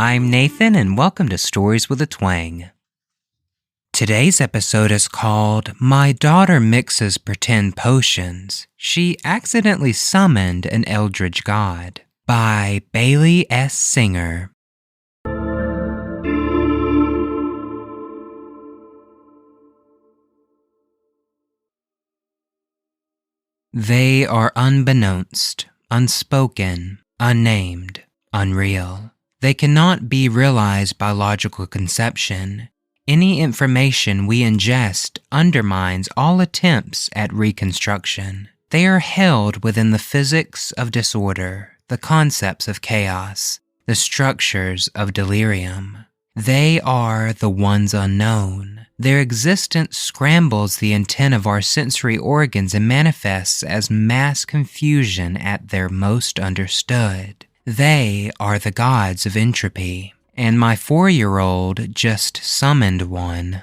I'm Nathan and welcome to Stories with a Twang. Today's episode is called My Daughter Mixes Pretend Potions. She Accidentally Summoned an Eldritch God by Bailey S. Singer. They are unbeknownst, unspoken, unnamed, unreal. They cannot be realized by logical conception. Any information we ingest undermines all attempts at reconstruction. They are held within the physics of disorder, the concepts of chaos, the structures of delirium. They are the ones unknown. Their existence scrambles the intent of our sensory organs and manifests as mass confusion at their most understood. They are the gods of entropy, and my 4-year-old just summoned one.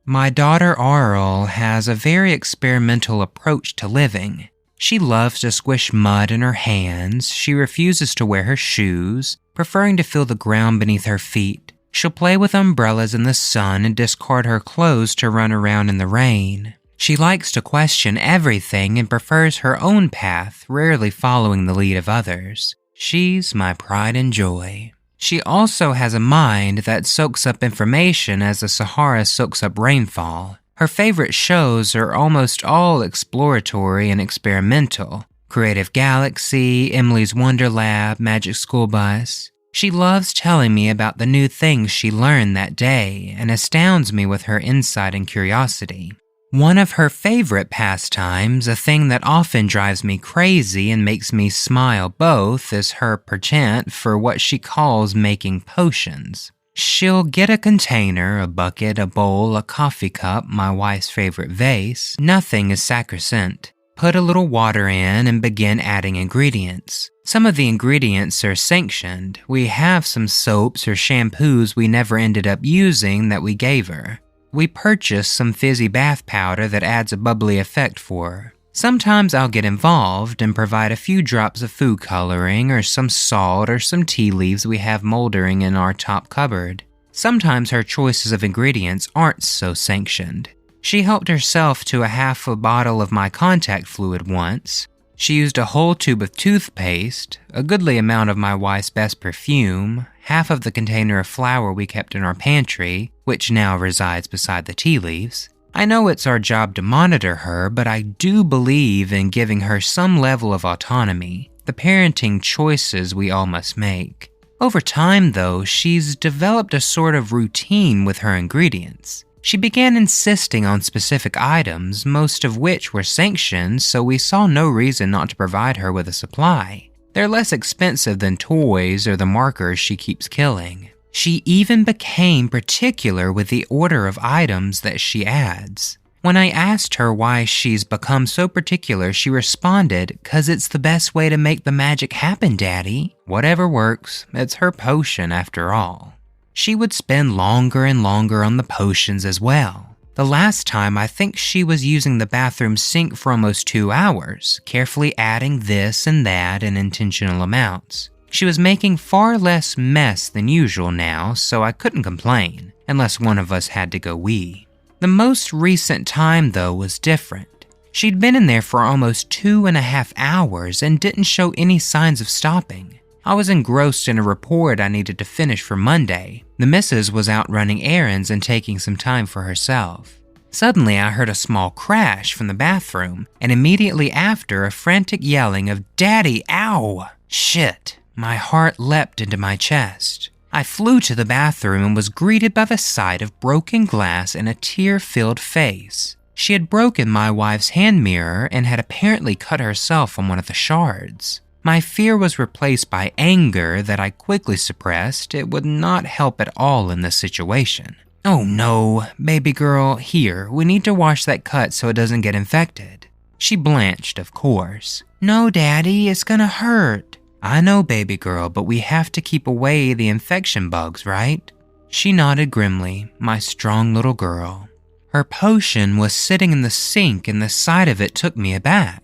My daughter Aurel has a very experimental approach to living. She loves to squish mud in her hands. She refuses to wear her shoes, preferring to feel the ground beneath her feet. She'll play with umbrellas in the sun and discard her clothes to run around in the rain. She likes to question everything and prefers her own path, rarely following the lead of others. She's my pride and joy. She also has a mind that soaks up information as the Sahara soaks up rainfall. Her favorite shows are almost all exploratory and experimental. Creative Galaxy, Emily's Wonder Lab, Magic School Bus. She loves telling me about the new things she learned that day and astounds me with her insight and curiosity. One of her favorite pastimes, a thing that often drives me crazy and makes me smile both, is her penchant for what she calls making potions. She'll get a container, a bucket, a bowl, a coffee cup, my wife's favorite vase. Nothing is sacrosanct. Put a little water in and begin adding ingredients. Some of the ingredients are sanctioned. We have some soaps or shampoos we never ended up using that we gave her. We purchased some fizzy bath powder that adds a bubbly effect for her. Sometimes I'll get involved and provide a few drops of food coloring or some salt or some tea leaves we have moldering in our top cupboard. Sometimes her choices of ingredients aren't so sanctioned. She helped herself to a half a bottle of my contact fluid once. She used a whole tube of toothpaste, a goodly amount of my wife's best perfume, half of the container of flour we kept in our pantry, which now resides beside the tea leaves. I know it's our job to monitor her, but I do believe in giving her some level of autonomy, the parenting choices we all must make. Over time, though, she's developed a sort of routine with her ingredients. She began insisting on specific items, most of which were sanctioned, so we saw no reason not to provide her with a supply. They're less expensive than toys or the markers she keeps killing. She even became particular with the order of items that she adds. When I asked her why she's become so particular, she responded, "'Cause it's the best way to make the magic happen, Daddy." Whatever works, it's her potion after all. She would spend longer and longer on the potions as well. The last time, I think she was using the bathroom sink for almost 2 hours, carefully adding this and that in intentional amounts. She was making far less mess than usual now, so I couldn't complain, unless one of us had to go wee. The most recent time, though, was different. She'd been in there for almost 2.5 hours and didn't show any signs of stopping. I was engrossed in a report I needed to finish for Monday. The missus was out running errands and taking some time for herself. Suddenly, I heard a small crash from the bathroom, and immediately after, a frantic yelling of, "Daddy, ow!" Shit. My heart leapt into my chest. I flew to the bathroom and was greeted by the sight of broken glass and a tear-filled face. She had broken my wife's hand mirror and had apparently cut herself on one of the shards. My fear was replaced by anger that I quickly suppressed. It would not help at all in this situation. "Oh no, baby girl, here, we need to wash that cut so it doesn't get infected." She blanched, of course. "No, Daddy, it's gonna hurt." "I know, baby girl, but we have to keep away the infection bugs, right?" She nodded grimly, my strong little girl. Her potion was sitting in the sink and the sight of it took me aback.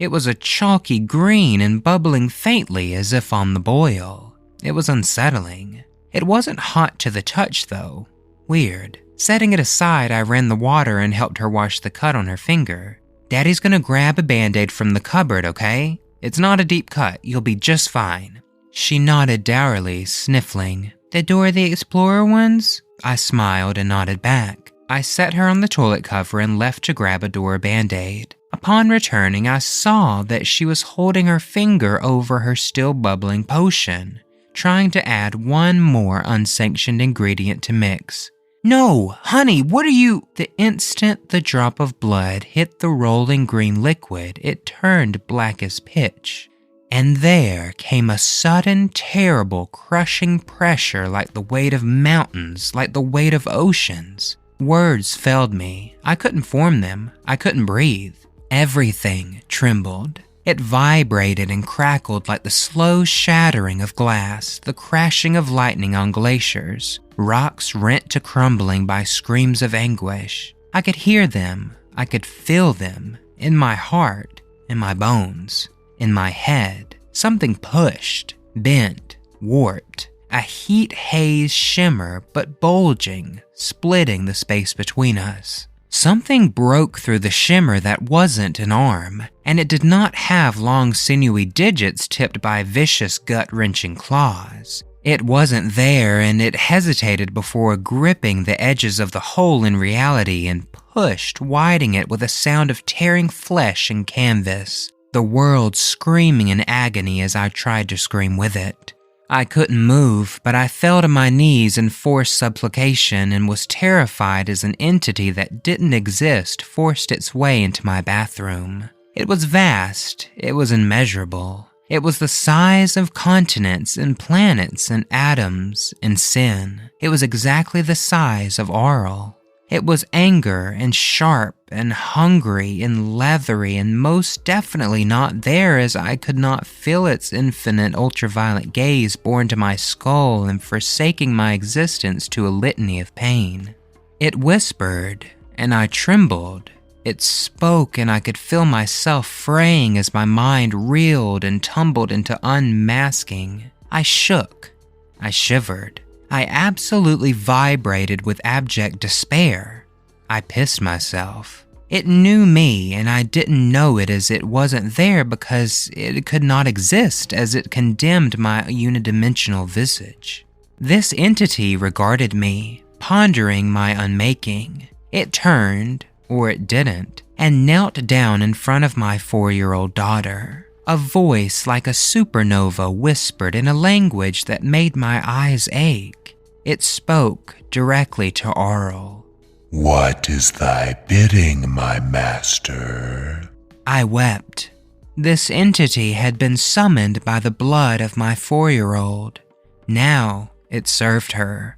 It was a chalky green and bubbling faintly as if on the boil. It was unsettling. It wasn't hot to the touch, though. Weird. Setting it aside, I ran the water and helped her wash the cut on her finger. Daddy's gonna grab a Band-Aid from the cupboard, okay? It's not a deep cut. You'll be just fine. She nodded dourly, sniffling. The Dora the Explorer ones? I smiled and nodded back. I set her on the toilet cover and left to grab a Dora Band-Aid. Upon returning, I saw that she was holding her finger over her still bubbling potion, trying to add one more unsanctioned ingredient to mix. No, honey, what are you? The instant the drop of blood hit the rolling green liquid, it turned black as pitch. And there came a sudden, terrible, crushing pressure like the weight of mountains, like the weight of oceans. Words failed me. I couldn't form them. I couldn't breathe. Everything trembled. It vibrated and crackled like the slow shattering of glass, the crashing of lightning on glaciers, rocks rent to crumbling by screams of anguish. I could hear them. I could feel them. In my heart, in my bones, in my head. Something pushed, bent, warped. A heat haze shimmer, but bulging, splitting the space between us. Something broke through the shimmer that wasn't an arm, and it did not have long sinewy digits tipped by vicious gut-wrenching claws. It wasn't there, and it hesitated before gripping the edges of the hole in reality and pushed, widening it with a sound of tearing flesh and canvas, the world screaming in agony as I tried to scream with it. I couldn't move, but I fell to my knees in forced supplication and was terrified as an entity that didn't exist forced its way into my bathroom. It was vast. It was immeasurable. It was the size of continents and planets and atoms and sin. It was exactly the size of Aurel. It was anger and sharp and hungry and leathery and most definitely not there, as I could not feel its infinite ultraviolet gaze borne to my skull and forsaking my existence to a litany of pain. It whispered, and I trembled. It spoke, and I could feel myself fraying as my mind reeled and tumbled into unmasking. I shook. I shivered. I absolutely vibrated with abject despair. I pissed myself. It knew me, and I didn't know it as it wasn't there because it could not exist, as it condemned my unidimensional visage. This entity regarded me, pondering my unmaking. It turned, or it didn't, and knelt down in front of my 4-year-old daughter. A voice like a supernova whispered in a language that made my eyes ache. It spoke directly to Aurel. What is thy bidding, my master? I wept. This entity had been summoned by the blood of my 4-year-old. Now it served her.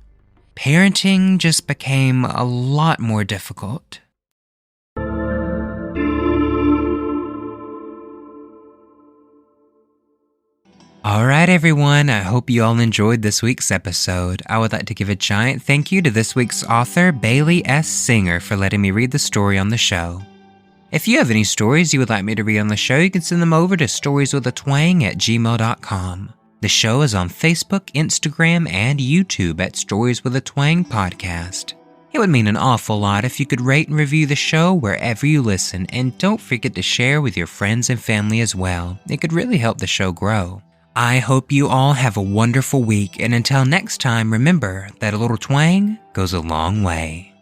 Parenting just became a lot more difficult. Alright everyone, I hope you all enjoyed this week's episode. I would like to give a giant thank you to this week's author, Bailey S. Singer, for letting me read the story on the show. If you have any stories you would like me to read on the show, you can send them over to storieswithatwang@gmail.com. The show is on Facebook, Instagram, and YouTube at Stories with a Twang Podcast. It would mean an awful lot if you could rate and review the show wherever you listen, and don't forget to share with your friends and family as well. It could really help the show grow. I hope you all have a wonderful week, and until next time, remember that a little twang goes a long way.